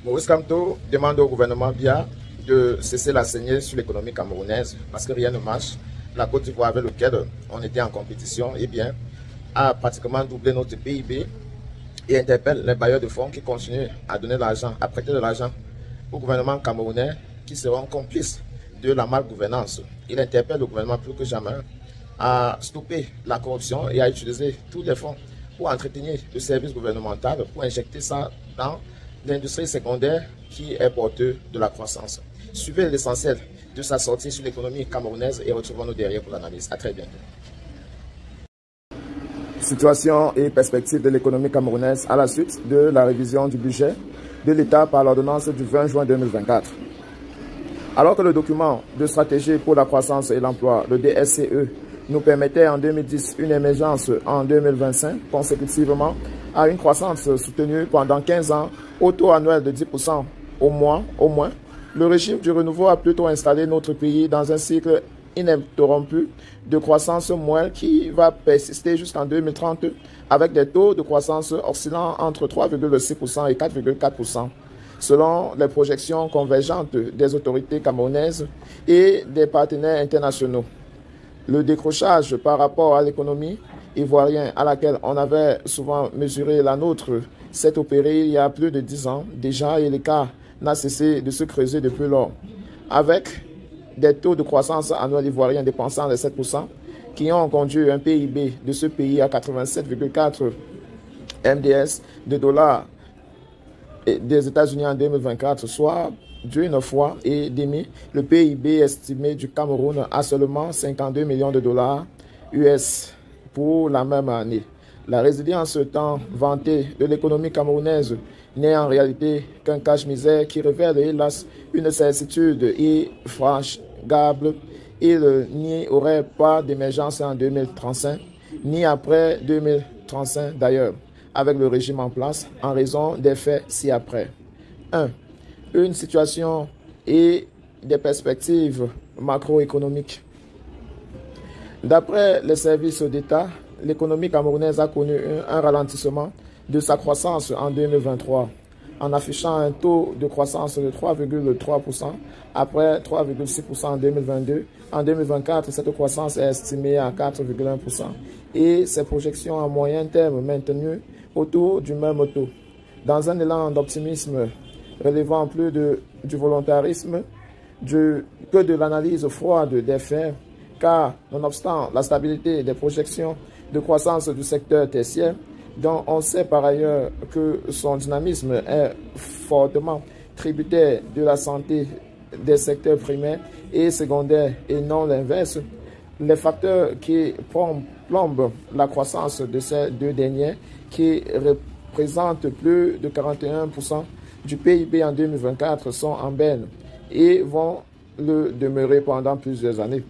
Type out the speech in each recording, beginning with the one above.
Maurice Kamto demande au gouvernement Biya de cesser la saignée sur l'économie camerounaise parce que rien ne marche. La Côte d'Ivoire avec laquelle on était en compétition, eh bien, a pratiquement doublé notre PIB et interpelle les bailleurs de fonds qui continuent à donner de l'argent, à prêter de l'argent au gouvernement camerounais qui seront complices de la malgouvernance. Il interpelle le gouvernement plus que jamais à stopper la corruption et à utiliser tous les fonds pour entretenir le service gouvernemental, pour injecter ça dans l'industrie secondaire qui est porteuse de la croissance. Suivez l'essentiel de sa sortie sur l'économie camerounaise et retrouvons-nous derrière pour l'analyse. À très bientôt. Situation et perspective de l'économie camerounaise à la suite de la révision du budget de l'État par l'ordonnance du 20 juin 2024. Alors que le document de stratégie pour la croissance et l'emploi, le DSCE, nous permettait en 2010 une émergence en 2025 consécutivement à une croissance soutenue pendant 15 ans au taux annuel de 10% au moins, le régime du renouveau a plutôt installé notre pays dans un cycle ininterrompu de croissance moelle qui va persister jusqu'en 2030 avec des taux de croissance oscillant entre 3,6% et 4,4%. Selon les projections convergentes des autorités camerounaises et des partenaires internationaux. Le décrochage par rapport à l'économie ivoirienne à laquelle on avait souvent mesuré la nôtre s'est opéré il y a plus de 10 ans déjà et l'écart n'a cessé de se creuser depuis lors. Avec des taux de croissance annuelle ivoirienne dépassant les 7% qui ont conduit un PIB de ce pays à 87,4 MDS de dollars des États-Unis en 2024, soit d'une fois et demi le PIB estimé du Cameroun à seulement 52 millions de dollars US pour la même année. La résilience tant vantée de l'économie camerounaise n'est en réalité qu'un cache-misère qui révèle hélas une certitude irréfragable. Il n'y aurait pas d'émergence en 2035, ni après 2035 d'ailleurs, avec le régime en place, en raison des faits ci-après. 1. Une situation et des perspectives macroéconomiques. D'après les services d'État, l'économie camerounaise a connu un ralentissement de sa croissance en 2023, en affichant un taux de croissance de 3,3% après 3,6% en 2022. En 2024, cette croissance est estimée à 4,1% et ses projections à moyen terme maintenues autour du même taux. Dans un élan d'optimisme relevant plus du volontarisme que de l'analyse froide des faits, car nonobstant la stabilité des projections de croissance du secteur tertiaire, dont on sait par ailleurs que son dynamisme est fortement tributaire de la santé des secteurs primaires et secondaires et non l'inverse, les facteurs qui plombent la croissance de ces deux derniers, qui représentent plus de 41% du PIB en 2024, sont en berne et vont le demeurer pendant plusieurs années.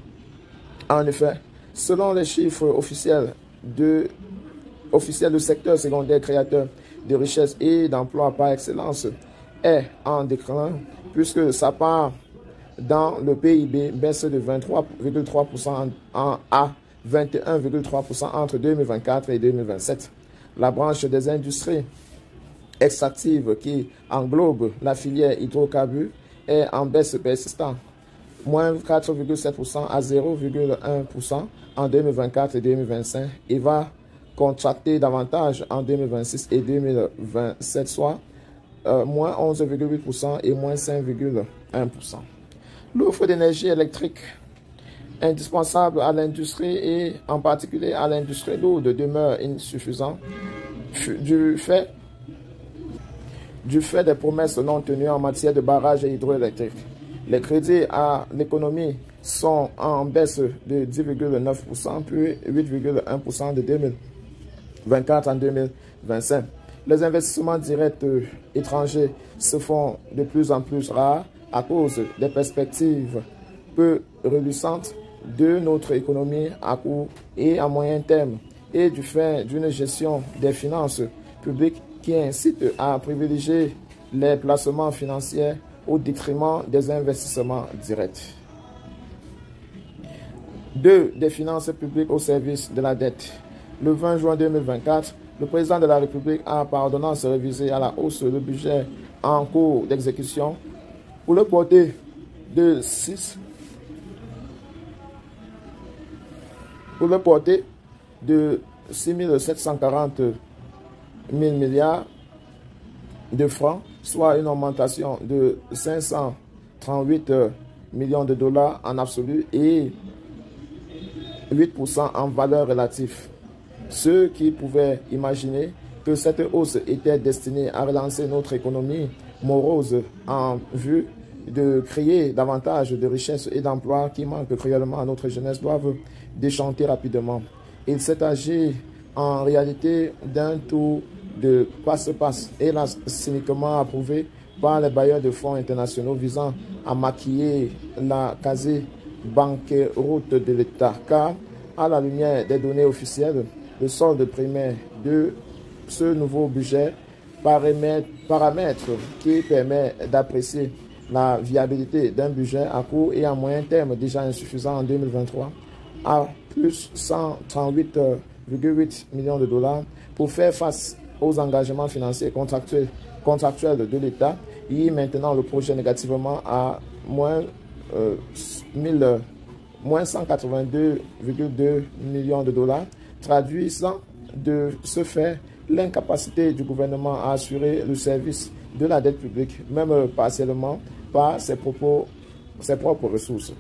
En effet, selon les chiffres officiels, le secteur secondaire créateur de richesses et d'emplois par excellence est en déclin puisque sa part dans le PIB baisse de 23,3% à 21,3% entre 2024 et 2027. La branche des industries extractives qui englobe la filière hydrocarbures est en baisse persistante, moins 4,7% à 0,1% en 2024 et 2025 et va contracter davantage en 2026 et 2027, soit moins 11,8% et moins 5,1%. L'offre d'énergie électrique indispensable à l'industrie et en particulier à l'industrie lourde demeure insuffisante du fait des promesses non tenues en matière de barrages hydroélectriques. Les crédits à l'économie sont en baisse de 10,9%, puis 8,1% de 2024 en 2025. Les investissements directs étrangers se font de plus en plus rares à cause des perspectives peu reluisantes de notre économie à court et à moyen terme et du fait d'une gestion des finances publiques qui incite à privilégier les placements financiers au détriment des investissements directs. 2. Des finances publiques au service de la dette. Le 20 juin 2024, le président de la République a par ordonnance révisé à la hausse le budget en cours d'exécution pour le porter de 6 740 000 milliards de francs, soit une augmentation de 538 millions de dollars en absolu et 8% en valeur relative. Ceux qui pouvaient imaginer que cette hausse était destinée à relancer notre économie morose en vue de créer davantage de richesses et d'emplois qui manquent cruellement à notre jeunesse doivent déchanter rapidement. Il s'est agi en réalité d'un tour de passe-passe, hélas cyniquement approuvé par les bailleurs de fonds internationaux visant à maquiller la quasi-banqueroute de l'État. Car, à la lumière des données officielles, le solde primaire de ce nouveau budget, paramètre qui permet d'apprécier la viabilité d'un budget à court et à moyen terme déjà insuffisant en 2023, à plus 138,8 millions de dollars pour faire face aux engagements financiers contractuels de l'État. Et maintenant, le projet négativement à moins 182,2 millions de dollars, traduisant de ce fait l'incapacité du gouvernement à assurer le service de la dette publique, même partiellement par ses propres ressources.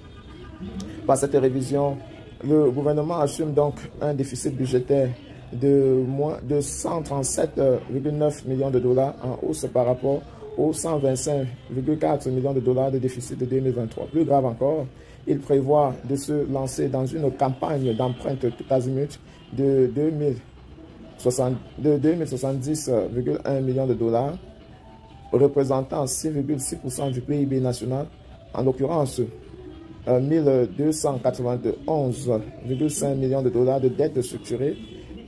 Par cette révision, le gouvernement assume donc un déficit budgétaire de 137,9 millions de dollars en hausse par rapport aux 125,4 millions de dollars de déficit de 2023. Plus grave encore, il prévoit de se lancer dans une campagne d'emprunt tout azimut de 2070,1 millions de dollars, représentant 6,6% du PIB national, en l'occurrence 1291,5 millions de dollars de dettes structurées,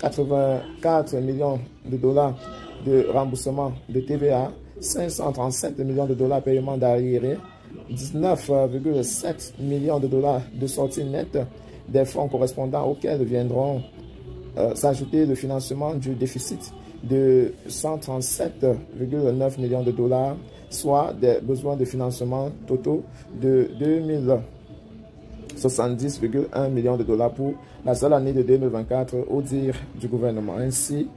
84 millions de dollars de remboursement de TVA, 537 millions de dollars de paiement d'arriérés, 19,7 millions de dollars de sortie nette des fonds correspondants auxquels viendront s'ajouter le financement du déficit de 137,9 millions de dollars, soit des besoins de financement totaux de 2070,1 millions de dollars pour la seule année de 2024 au dire du gouvernement. Ainsi,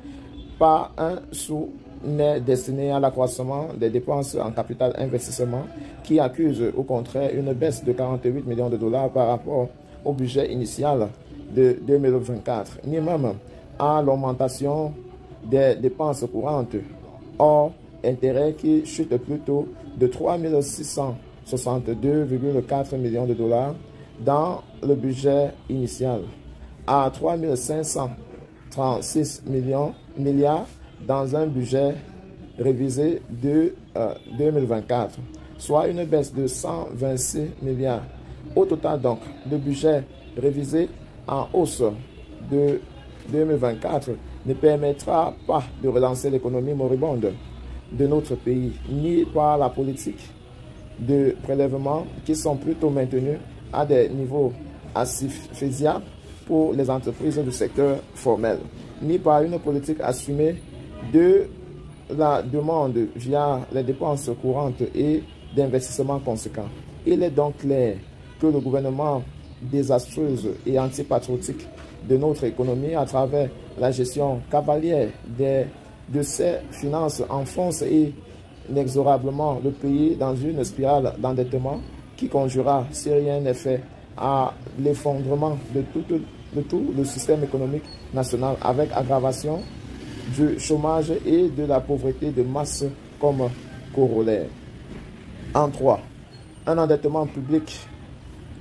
pas un sou n'est destiné à l'accroissement des dépenses en capital investissement qui accuse au contraire une baisse de 48 millions de dollars par rapport au budget initial de 2024, ni même à l'augmentation des dépenses courantes hors intérêt qui chute plutôt de 3 662,4 millions de dollars dans le budget initial à 3 536 milliards dans un budget révisé de 2024, soit une baisse de 126 milliards. Au total donc, le budget révisé en hausse de 2024 ne permettra pas de relancer l'économie moribonde de notre pays, ni par la politique de prélèvement qui sont plutôt maintenus à des niveaux assez faisables pour les entreprises du secteur formel, ni par une politique assumée de la demande via les dépenses courantes et d'investissements conséquents. Il est donc clair que le gouvernement désastreuse et antipatriotique de notre économie, à travers la gestion cavalière de ses finances, enfonce inexorablement le pays dans une spirale d'endettement qui conduira, si rien n'est fait, à l'effondrement de tout le système économique national, avec aggravation du chômage et de la pauvreté de masse comme corollaire. En 3, un endettement public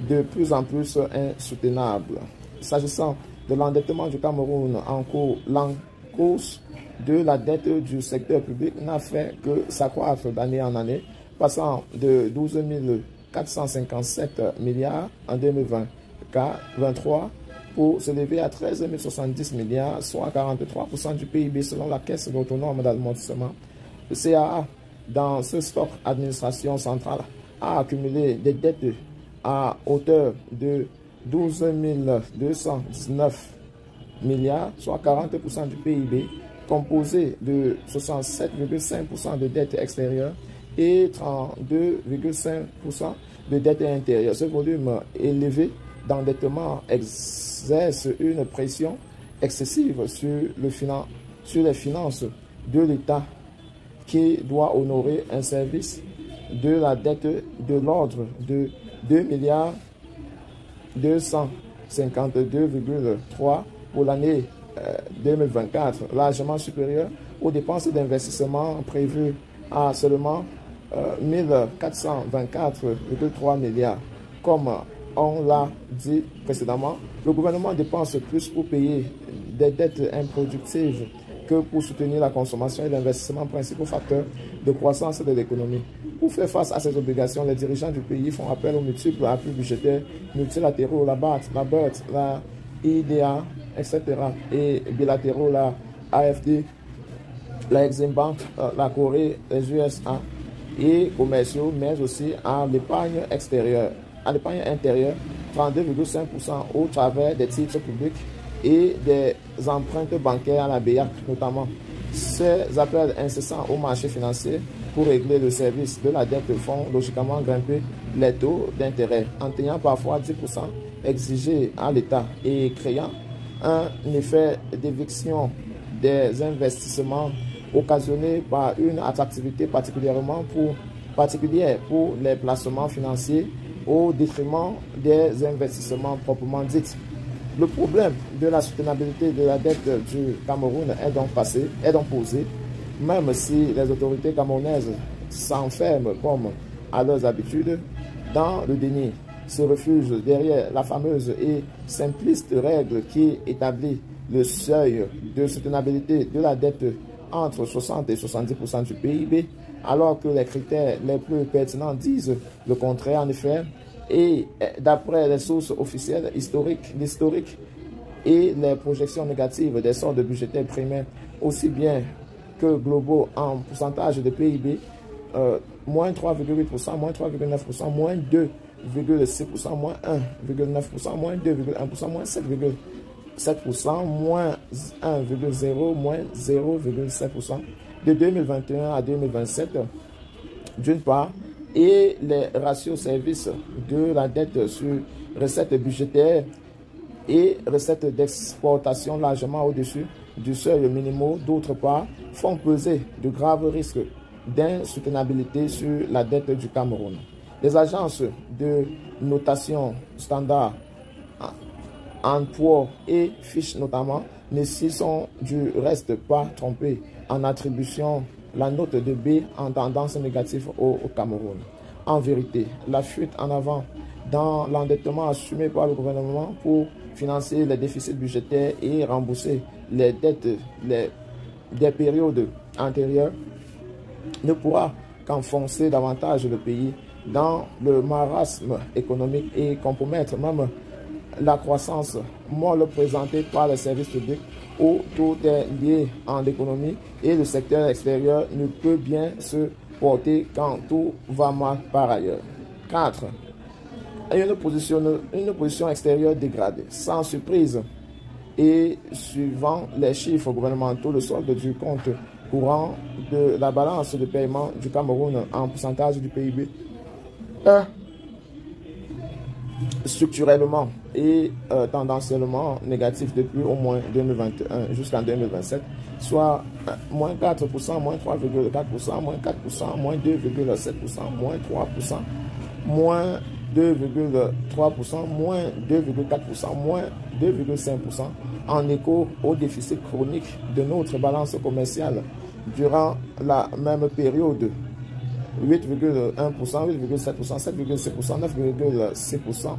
de plus en plus insoutenable. S'agissant de l'endettement du Cameroun en cours, l'encourse de la dette du secteur public n'a fait que s'accroître d'année en année, passant de 12 457 milliards en 2023 pour s'élever à 13 070 milliards, soit 43% du PIB selon la Caisse autonome d'amortissement. Le CAA, dans ce stock administration centrale, a accumulé des dettes à hauteur de 12 219 milliards, soit 40% du PIB, composé de 67,5% de dette extérieure et 32,5% de dette intérieure. Ce volume élevé d'endettement exerce une pression excessive sur les finances de l'État qui doit honorer un service de la dette de l'ordre de 2,252,3 pour l'année 2024, largement supérieur aux dépenses d'investissement prévues à seulement 1424,3 milliards. Comme on l'a dit précédemment, le gouvernement dépense plus pour payer des dettes improductives que pour soutenir la consommation et l'investissement, principaux facteurs de croissance de l'économie. Pour faire face à ces obligations, les dirigeants du pays font appel aux multiples appuis budgétaires multilatéraux, la BAT, la BERT, la IDA, etc. et bilatéraux, la AFD, la Exim Bank, la Corée, les USA et commerciaux, mais aussi à l'épargne extérieure, à l'épargne intérieure, 32,5% au travers des titres publics et des empreintes bancaires à la BEAC notamment. Ces appels incessants au marché financier pour régler le service de la dette font logiquement grimper les taux d'intérêt, en tenant parfois 10% exigés à l'État et créant un effet d'éviction des investissements occasionné par une attractivité particulière pour les placements financiers au détriment des investissements proprement dits. Le problème de la soutenabilité de la dette du Cameroun est donc posé, même si les autorités camerounaises s'enferment comme à leurs habitudes dans le déni, se refugent derrière la fameuse et simpliste règle qui établit le seuil de soutenabilité de la dette entre 60 et 70% du PIB, alors que les critères les plus pertinents disent le contraire en effet. Et d'après les sources officielles l'historique et les projections négatives des soldes budgétaires primaires, aussi bien que globaux en pourcentage de PIB, moins 3,8%, moins 3,9%, moins 2,6%, moins 1,9%, moins 2,1%, moins 7,7%, moins 1,0%, moins 0,7% de 2021 à 2027, d'une part, et les ratios services de la dette sur recettes budgétaires et recettes d'exportation largement au-dessus du seuil minimum, d'autre part, font peser de graves risques d'insoutenabilité sur la dette du Cameroun. Les agences de notation standard, Emploi et Fitch notamment, ne s'y sont du reste pas trompées en attribuant la note de B en tendance négative au Cameroun. En vérité, la fuite en avant dans l'endettement assumé par le gouvernement pour financer les déficits budgétaires et rembourser les dettes des périodes antérieures ne pourra qu'enfoncer davantage le pays dans le marasme économique et compromettre même la croissance molle présentée par les services publics où tout est lié en économie et le secteur extérieur ne peut bien se porter quand tout va mal par ailleurs. 4. Une position extérieure dégradée. Sans surprise et suivant les chiffres gouvernementaux, le solde du compte courant de la balance de paiement du Cameroun en pourcentage du PIB est structurellement et tendanciellement négatif depuis au moins 2021 jusqu'en 2027, soit moins 4%, moins 3,4%, moins 4%, moins 2,7%, moins 3%, moins 2,3%, moins 2,4%, moins 2,5%, en écho au déficit chronique de notre balance commerciale durant la même période. 8,1%, 8,7%, 7,6%, 9,6%,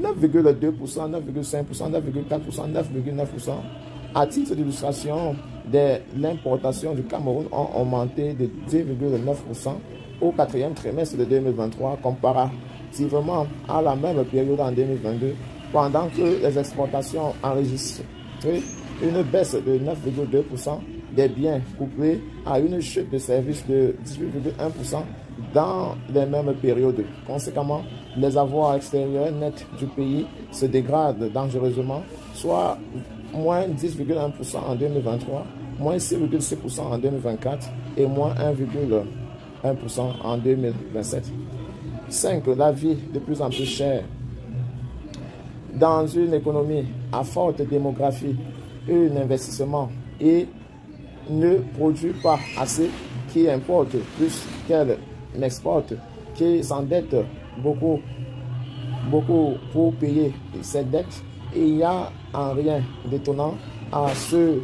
9,2%, 9,5%, 9,4%, 9,9%. À titre d'illustration, l'importation du Cameroun ont augmenté de 10,9% au quatrième trimestre de 2023 comparativement à la même période en 2022, pendant que les exportations enregistrent une baisse de 9,2% des biens couplés à une chute de services de 18,1% dans les mêmes périodes. Conséquemment, les avoirs extérieurs nets du pays se dégradent dangereusement, soit moins 10,1% en 2023, moins 6,6% en 2024 et moins 1,1% en 2027. 5. La vie de plus en plus chère. Dans une économie à forte démographie, un investissement et ne produit pas assez, qui importe plus qu'elle n'exporte, qui s'endette beaucoup pour payer cette dette. Et il n'y a en rien d'étonnant à ce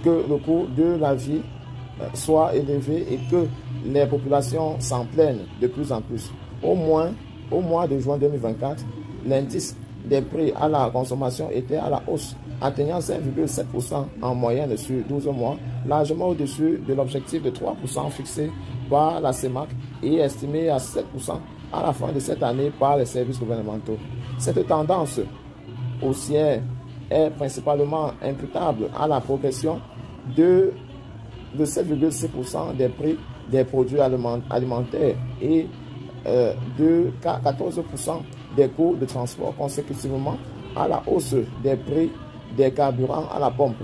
que le coût de la vie soit élevé et que les populations s'en plaignent de plus en plus. Au mois de juin 2024, l'indice des prix à la consommation était à la hausse, atteignant 5,7% en moyenne sur 12 mois, largement au-dessus de l'objectif de 3% fixé par la CEMAC et estimé à 7% à la fin de cette année par les services gouvernementaux. Cette tendance haussière est principalement imputable à la progression de 7,6% des prix des produits alimentaires et de 14% des coûts de transport consécutivement à la hausse des prix des carburants à la pompe.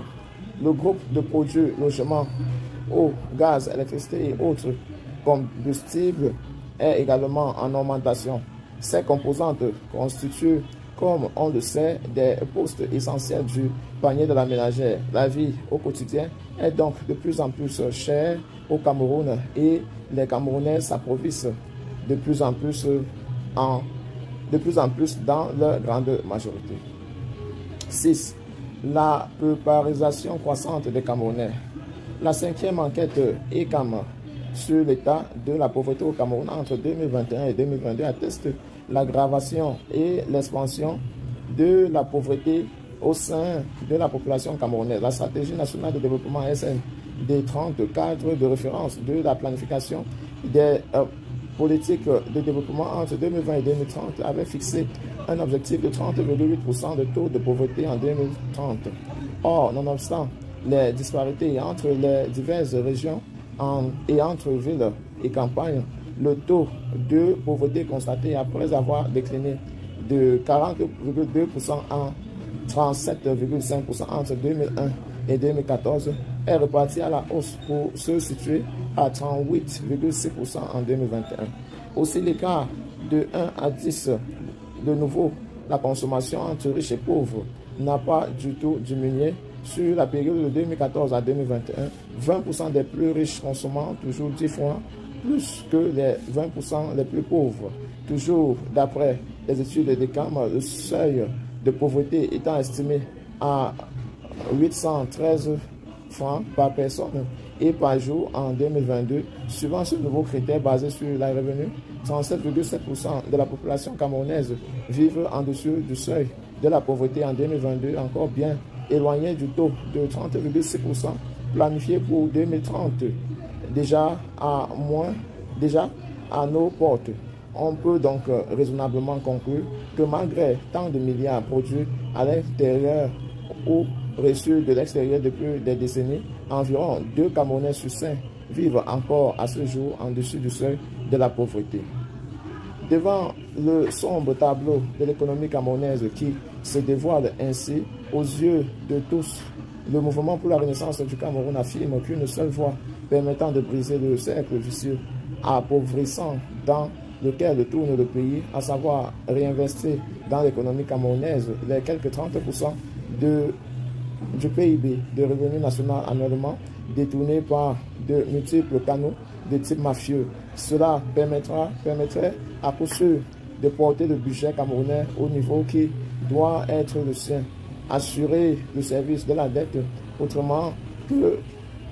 Le groupe de produits logement, eau, gaz, électricité et autres combustibles est également en augmentation. Ces composantes constituent, comme on le sait, des postes essentiels du panier de la ménagère. La vie au quotidien est donc de plus en plus chère au Cameroun et les Camerounais s'appauvrissent de plus en plus dans leur grande majorité. 6. La paupérisation croissante des Camerounais. La 5e enquête ECAM sur l'état de la pauvreté au Cameroun entre 2021 et 2022 atteste l'aggravation et l'expansion de la pauvreté au sein de la population camerounaise. La stratégie nationale de développement SND 30, cadre de référence de la planification des politiques de développement entre 2020 et 2030, avait fixé un objectif de 30,8% de taux de pauvreté en 2030. Or, nonobstant les disparités entre les diverses régions et entre villes et campagnes, le taux de pauvreté constaté après avoir décliné de 40,2% en 37,5% entre 2001 et 2014 est reparti à la hausse pour se situer à 38,6% en 2021. Aussi, l'écart de 1 à 10 de nouveau, la consommation entre riches et pauvres n'a pas du tout diminué sur la période de 2014 à 2021. 20% des plus riches consommant toujours 10 fois plus que les 20% les plus pauvres. Toujours d'après les études des CAM, le seuil de pauvreté étant estimé à 813 francs par personne et par jour en 2022. Suivant ce nouveau critère basé sur les revenus, 37,7% de la population camerounaise vivent en dessous du seuil de la pauvreté en 2022, encore bien éloigné du taux de 30,6% planifié pour 2030. Déjà à nos portes. On peut donc raisonnablement conclure que malgré tant de milliards produits à l'intérieur ou reçus de l'extérieur depuis des décennies, environ 2 Camerounais sur 5 vivent encore à ce jour en dessous du seuil de la pauvreté. Devant le sombre tableau de l'économie camerounaise qui se dévoile ainsi aux yeux de tous, le mouvement pour la renaissance du Cameroun affirme qu'une seule voie permettant de briser le cercle vicieux appauvrissant dans lequel tourne le pays, à savoir réinvestir dans l'économie camerounaise les quelques 30% du PIB, de revenu national annuellement, détournés par de multiples canaux de type mafieux. Cela permettrait à coup sûr de porter le budget camerounais au niveau qui doit être le sien, assurer le service de la dette autrement que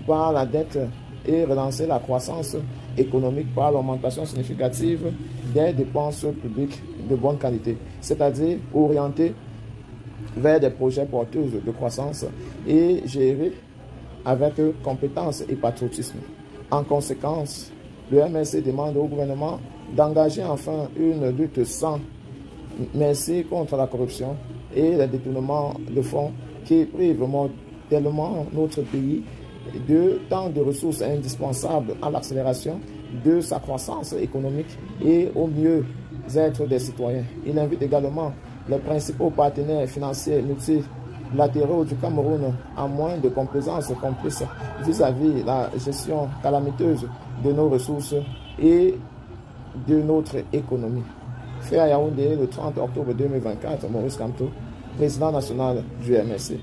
par la dette et relancer la croissance économique par l'augmentation significative des dépenses publiques de bonne qualité, c'est-à-dire orienter vers des projets porteurs de croissance et gérer avec compétence et patriotisme. En conséquence, le MSC demande au gouvernement d'engager enfin une lutte sans merci contre la corruption et le détournement de fonds qui privent mortellement notre pays de tant de ressources indispensables à l'accélération de sa croissance économique et au mieux-être des citoyens. Il invite également les principaux partenaires financiers latéraux du Cameroun en moins de complaisance complice vis-à-vis de la gestion calamiteuse de nos ressources et de notre économie. Fait à Yaoundé le 30 octobre 2024, Maurice Kamto, président national du MSC.